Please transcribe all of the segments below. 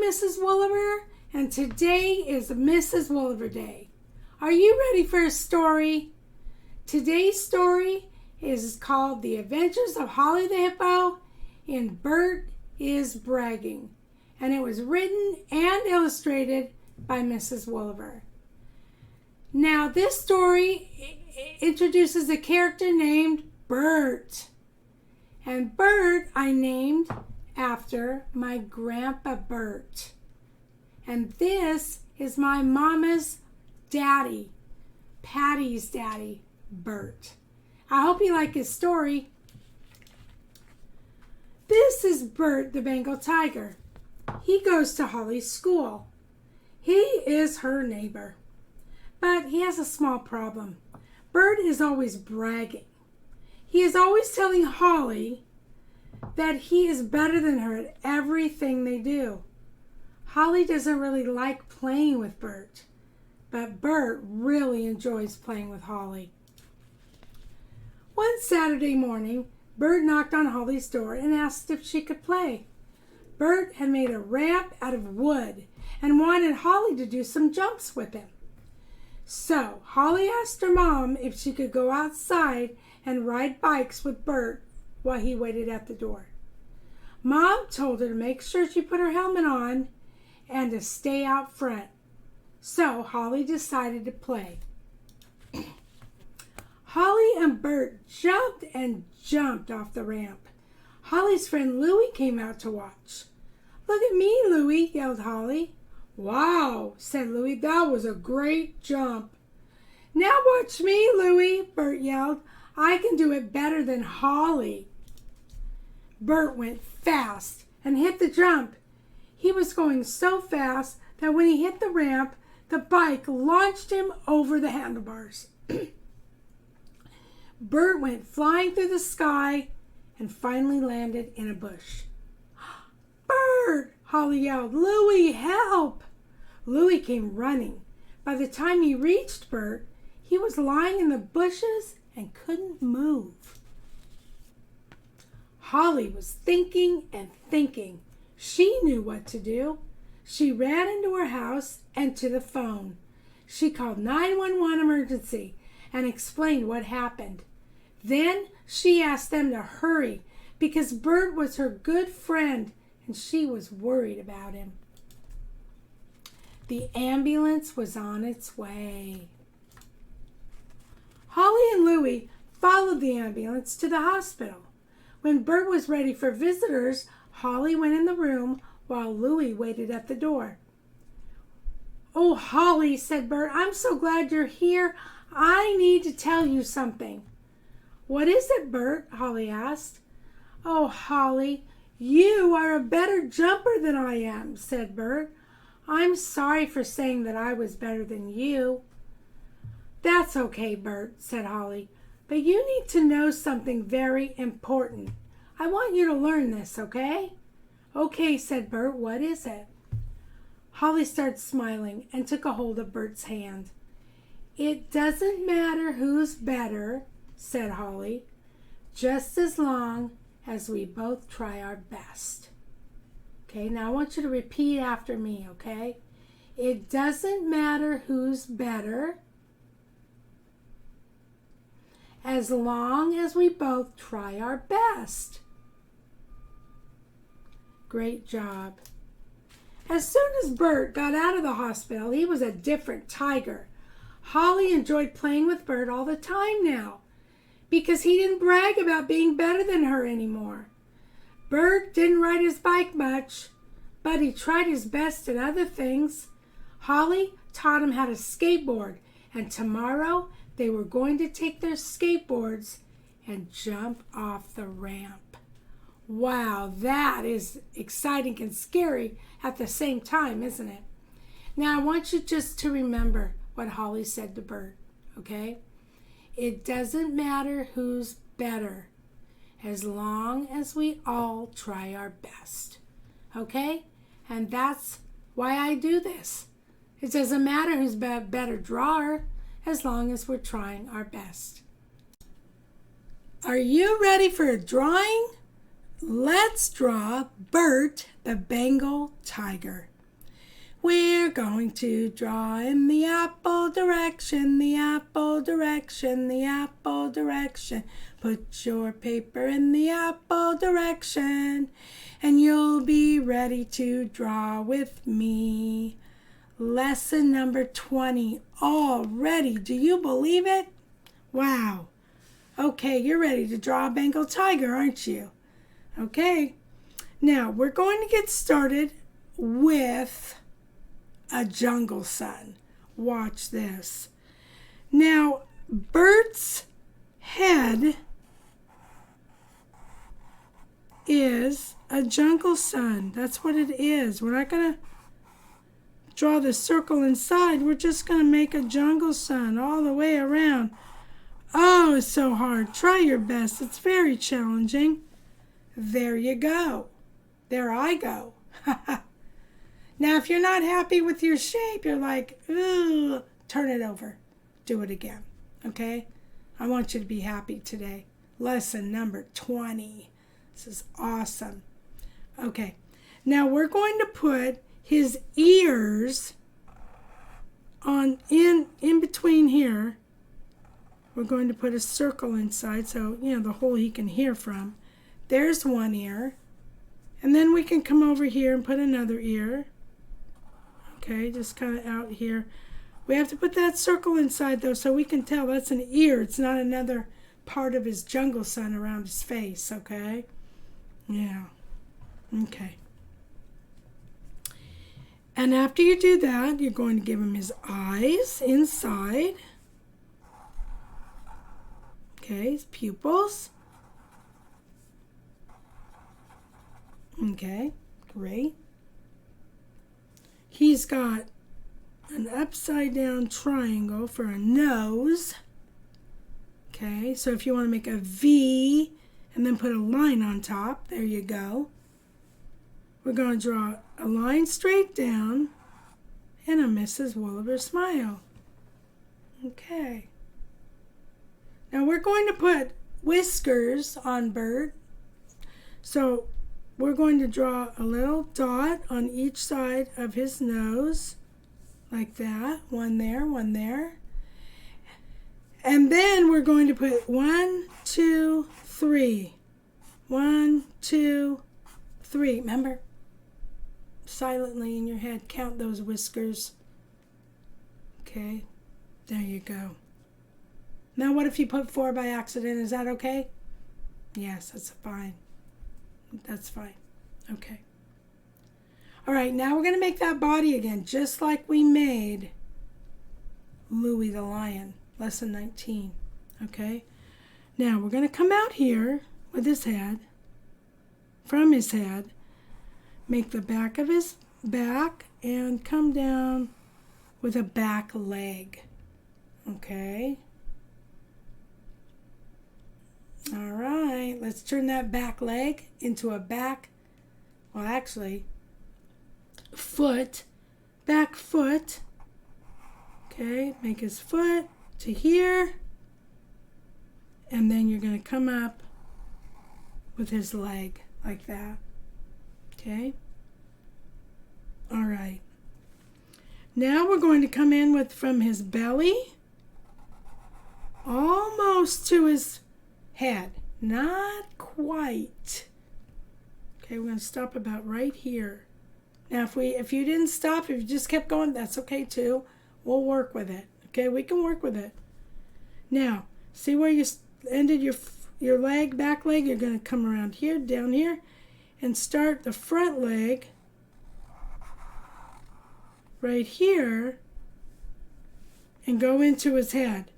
Mrs. Wolliver, and today is Mrs. Wolliver Day. Are you ready for a story? Today's story is called The Adventures of Holli the Hippo in Bert is Bragging, and it was written and illustrated by Mrs. Wolliver. Now, this story introduces a character named Bert, and Bert I named after my grandpa Bert. And this is my mama's daddy, Patty's daddy, Bert. I hope you like his story. This is Bert the Bengal tiger. He goes to Holli's school. He is her neighbor. But he has a small problem. Bert is always bragging. He is always telling Holli that he is better than her at everything they do. Holli doesn't really like playing with Bert, but Bert really enjoys playing with Holli. One Saturday morning, Bert knocked on Holli's door and asked if she could play. Bert had made a ramp out of wood and wanted Holli to do some jumps with him. So Holli asked her mom if she could go outside and ride bikes with Bert while he waited at the door. Mom told her to make sure she put her helmet on and to stay out front. So Holli decided to play. Holli and Bert jumped and jumped off the ramp. Holli's friend Louie came out to watch. "Look at me, Louie," yelled Holli. "Wow," said Louie, "that was a great jump." "Now watch me, Louie," Bert yelled. "I can do it better than Holli." Bert went fast and hit the jump. He was going so fast that when he hit the ramp, the bike launched him over the handlebars. Bert went flying through the sky and finally landed in a bush. "Bert!" Holli yelled. "Louie, help!" Louie came running. By the time he reached Bert, he was lying in the bushes and couldn't move. Holli was thinking and thinking. She knew what to do. She ran into her house and to the phone. She called 911 emergency and explained what happened. Then she asked them to hurry because Bert was her good friend and she was worried about him. The ambulance was on its way. Holli and Louie followed the ambulance to the hospital. When Bert was ready for visitors, Holli went in the room while Louie waited at the door. "Oh, Holli," said Bert, "I'm so glad you're here. I need to tell you something." "What is it, Bert?" Holli asked. "Oh, Holli, you are a better jumper than I am," said Bert. "I'm sorry for saying that I was better than you." "That's okay, Bert," said Holli, "but you need to know something very important. I want you to learn this, okay?" "Okay," said Bert, "what is it?" Holli started smiling and took a hold of Bert's hand. "It doesn't matter who's better," said Holli, "just as long as we both try our best." Okay, now I want you to repeat after me, okay? It doesn't matter who's better, as long as we both try our best. Great job. As soon as Bert got out of the hospital, he was a different tiger. Holli enjoyed playing with Bert all the time now because he didn't brag about being better than her anymore. Bert didn't ride his bike much, but he tried his best at other things. Holli taught him how to skateboard, and tomorrow they were going to take their skateboards and jump off the ramp. Wow, that is exciting and scary at the same time, isn't it? Now I want you just to remember what Holli said to Bert, okay? It doesn't matter who's better, as long as we all try our best, okay? And that's why I do this. It doesn't matter who's a better drawer, as long as we're trying our best. Are you ready for a drawing? Let's draw Bert the Bengal tiger. We're going to draw in the apple direction, the apple direction, the apple direction. Put your paper in the apple direction, and you'll be ready to draw with me. Lesson number 20 already. Do you believe it? Wow. Okay, you're ready to draw a Bengal tiger, aren't you? Okay. Now, we're going to get started with a jungle sun. Watch this. Now, Bert's head is a jungle sun. That's what it is. We're not going to draw the circle inside. We're just going to make a jungle sun all the way around. Oh, it's so hard. Try your best. It's very challenging. There you go. There I go. Now, if you're not happy with your shape, you're like, ooh, turn it over. Do it again. Okay? I want you to be happy today. Lesson number 20. This is awesome. Okay. Now we're going to put his ears on in between here. We're going to put a circle inside so, the hole he can hear from. There's one ear. And then we can come over here and put another ear. Okay, just kind of out here. We have to put that circle inside though so we can tell that's an ear. It's not another part of his jungle sun around his face, okay? Yeah. Okay. And after you do that, you're going to give him his eyes inside. Okay, his pupils. Okay, great. He's got an upside down triangle for a nose. Okay, so if you want to make a V and then put a line on top, there you go. We're going to draw a line straight down and a Mrs. Wooliver smile. Okay. Now we're going to put whiskers on Bert. So we're going to draw a little dot on each side of his nose, like that. One there, one there. And then we're going to put 1, 2, 3. 1, 2, 3. Remember? Silently in your head, count those whiskers. Okay, there you go. Now what if you put 4 by accident? Is that okay? Yes, that's fine. That's fine. Okay. All right, now we're going to make that body again, just like we made Louie the lion, lesson 19. Okay. Now we're going to come out here with his head, from his head, make the back of his back, and come down with a back leg. Okay. All right, let's turn that back leg into a back, well actually, foot, back foot. Okay, make his foot to here, and then you're going to come up with his leg like that. Okay, all right. Now we're going to come in with from his belly almost to his head, not quite. Okay, we're going to stop about right here. Now if you didn't stop, if you just kept going, that's okay too. We'll work with it. Okay, we can work with it. Now, see where you ended your leg, back leg? You're going to come around here, down here, and start the front leg right here and go into his head.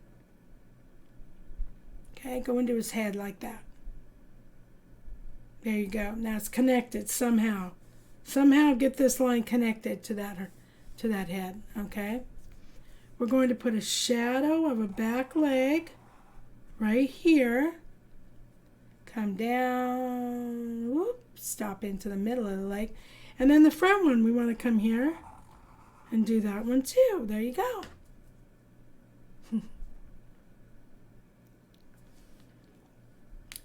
Okay, go into his head like that. There you go. Now it's connected somehow. Somehow get this line connected to that head. Okay. We're going to put a shadow of a back leg right here. Come down. Whoop, stop into the middle of the leg. And then the front one, we want to come here and do that one too. There you go.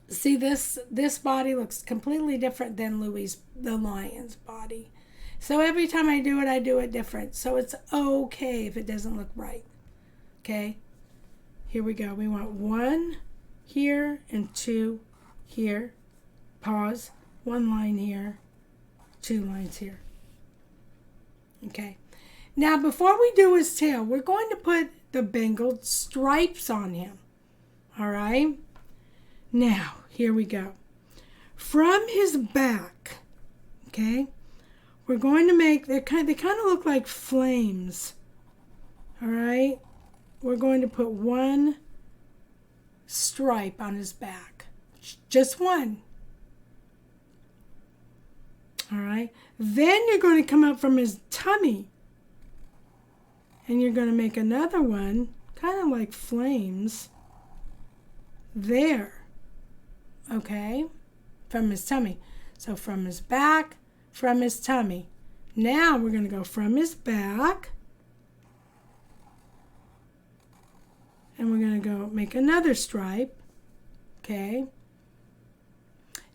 See, this body looks completely different than the lion's body. So every time I do it different. So it's okay if it doesn't look right. Okay? Here we go. We want 1 here and 2 here. Pause. 1 line here. 2 lines here. Okay. Now before we do his tail, we're going to put the Bengal stripes on him. All right? Now, here we go. From his back, okay, we're going to make, they kind of look like flames. All right? We're going to put 1 stripe on his back. Just 1. All right? Then you're going to come up from his tummy. And you're going to make another one, kind of like flames, there. Okay? From his tummy. So from his back, from his tummy. Now we're going to go from his back. And we're going to go make another stripe. Okay?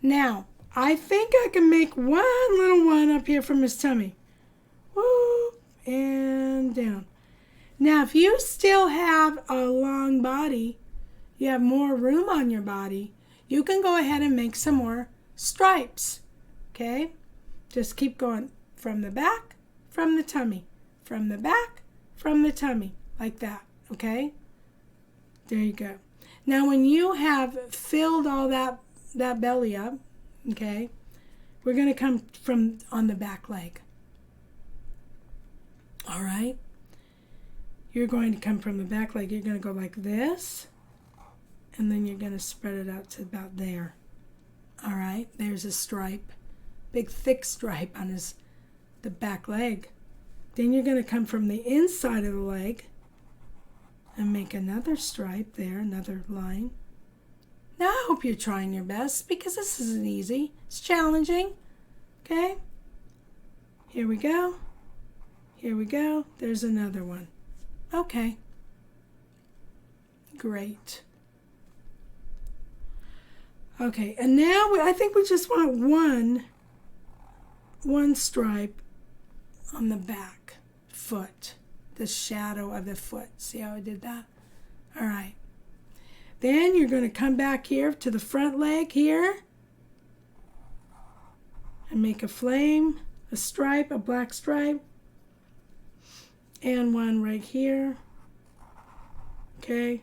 Now, I think I can make one little one up here from his tummy. Woo! And down. Now, if you still have a long body, you have more room on your body, you can go ahead and make some more stripes. Okay? Just keep going from the back, from the tummy, from the back, from the tummy, like that. Okay? There you go. Now, when you have filled all that belly up, okay, we're going to come from on the back leg. All right? You're going to come from the back leg. You're going to go like this, and then you're going to spread it out to about there. All right? There's a stripe, big thick stripe on the back leg. Then you're going to come from the inside of the leg and make another stripe there, another line. Now I hope you're trying your best because this isn't easy. It's challenging. Okay? Here we go. Here we go. There's another one. Okay. Great. Okay, and now I think we just want one stripe on the back foot, the shadow of the foot. See how I did that? All right. Then you're going to come back here to the front leg here and make a flame, a stripe, a black stripe, and one right here. Okay.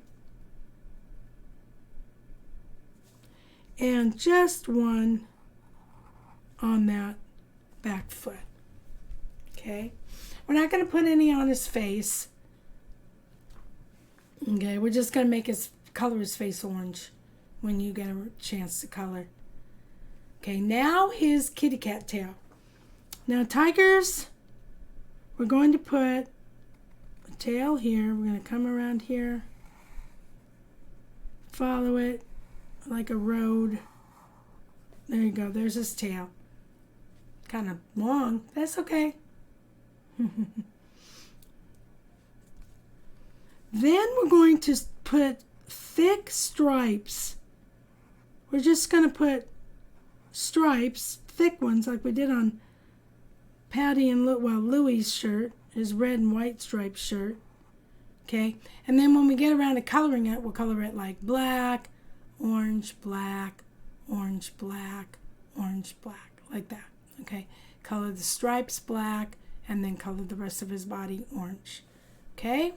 And just one on that back foot. Okay. We're not going to put any on his face. Okay, we're just going to color his face orange when you get a chance to color. Okay, now his kitty cat tail. Now tigers, we're going to put a tail here. We're going to come around here, follow it like a road. There you go. There's his tail. Kind of long. That's okay. Then we're going to put thick stripes. We're just going to put stripes, thick ones, like we did on Patty and Louie's shirt, his red and white striped shirt. Okay, and then when we get around to coloring it, we'll color it like black, orange, black, orange, black, orange, black, like that. Okay, color the stripes black, and then color the rest of his body orange. Okay,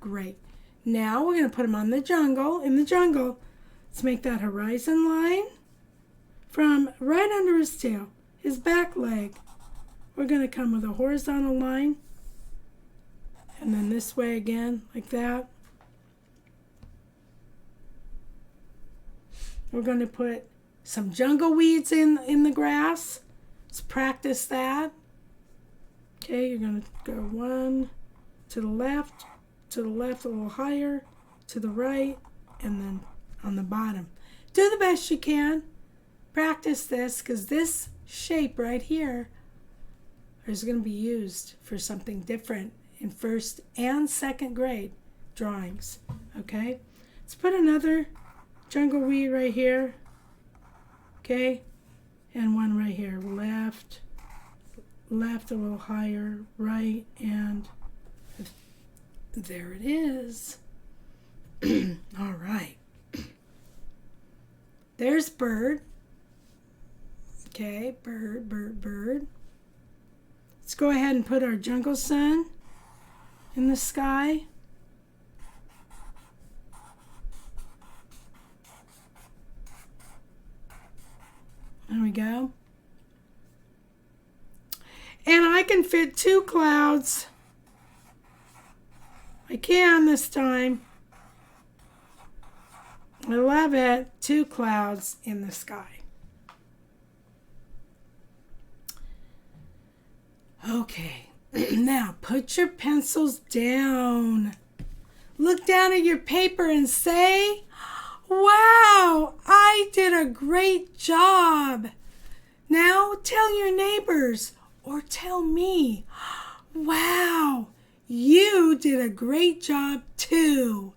great. Now we're going to put him on in the jungle. Let's make that horizon line from right under his tail, his back leg. We're going to come with a horizontal line, and then this way again, like that. We're going to put some jungle weeds in the grass. Let's practice that. Okay, you're going to go one to the left a little higher, to the right, and then on the bottom. Do the best you can. Practice this, because this shape right here is going to be used for something different in first and second grade drawings. Okay, let's put another jungle weed right here. Okay, and one right here, left, left, a little higher, right, and there it is. All right. There's Bert. Okay, bird. Let's go ahead and put our jungle sun in the sky. There we go. And I can fit 2 clouds. I can this time. I love it. 2 clouds in the sky. Okay, now put your pencils down. Look down at your paper and say, "Wow, I did a great job." Now tell your neighbors or tell me, "Wow, you did a great job too."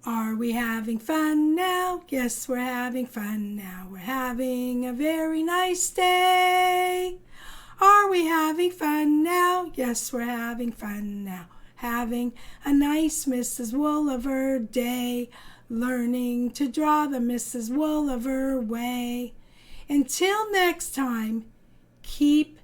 Are we having fun now? Yes, we're having fun now. We're having a very nice day. Are we having fun now? Yes, we're having fun now. Having a nice Mrs. Wooliver day. Learning to draw the Mrs. Wooliver way. Until next time, keep